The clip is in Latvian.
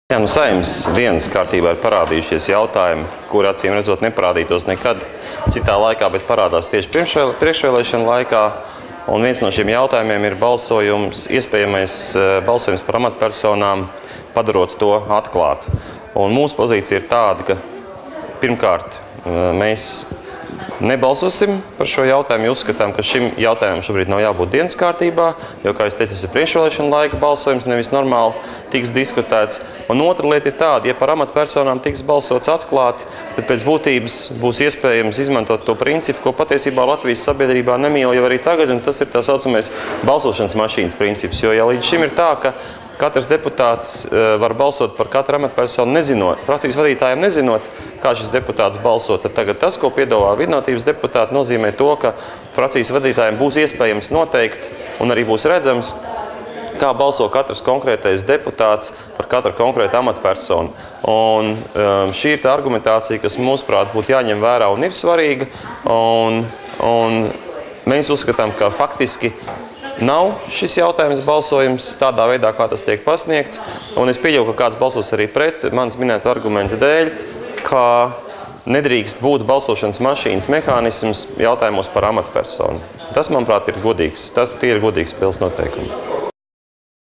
Jā, Saeimas dienas kārtībā ir parādījušies jautājumi, kuri acīm redzot neparādītos nekad citā laikā, bet parādās tieši priekšvēlēšana laikā. Un viens no šiem jautājumiem ir iespējamais balsojums par amatpersonām, padarot to atklātu. Un mūsu pozīcija ir tāda, ka pirmkārt mēs nebalsosim par šo jautājumu, jo uzskatām, ka šim jautājumam šobrīd nav jābūt dienas kārtībā, jo, kā es teicu, tas ir priekšvēlēšana laika balsojums, nevis normāli tiks diskutēts. Un otra lieta ir tāda, ja par amatpersonām tiks balsots atklāti, tad pēc būtības būs iespējams izmantot to principu, ko patiesībā Latvijas sabiedrībā nemīl jau arī tagad, un tas ir tā saucamais balsošanas mašīnas princips. Jo ja līdz šim ir tā, ka katrs deputāts var balsot par katru amatpersonu nezinot, frakcijas vadītājiem nezinot, kā šis deputāts balso, tad tagad tas, ko piedāvā Vienotības deputāti, nozīmē to, ka frakcijas vadītājiem būs iespējams noteikt un arī būs redzams, kā balso katrs konkrētais deputāts par katru konkrētu amatpersonu. Un šī ir tā argumentācija, kas mūsuprāt būtu jāņem vērā un ir svarīga. Un mēs uzskatām, ka faktiski nav šis jautājums balsojums tādā veidā, kā tas tiek pasniegts. Un es pieļauju, ka kāds balsos arī pret manas minēto argumentu dēļ, ka nedrīkst būt balsošanas mašīnas mehānisms jautājumos par amatpersonu. Tas, manuprāt, ir godīgs. Tie ir godīgs spēles noteikumi.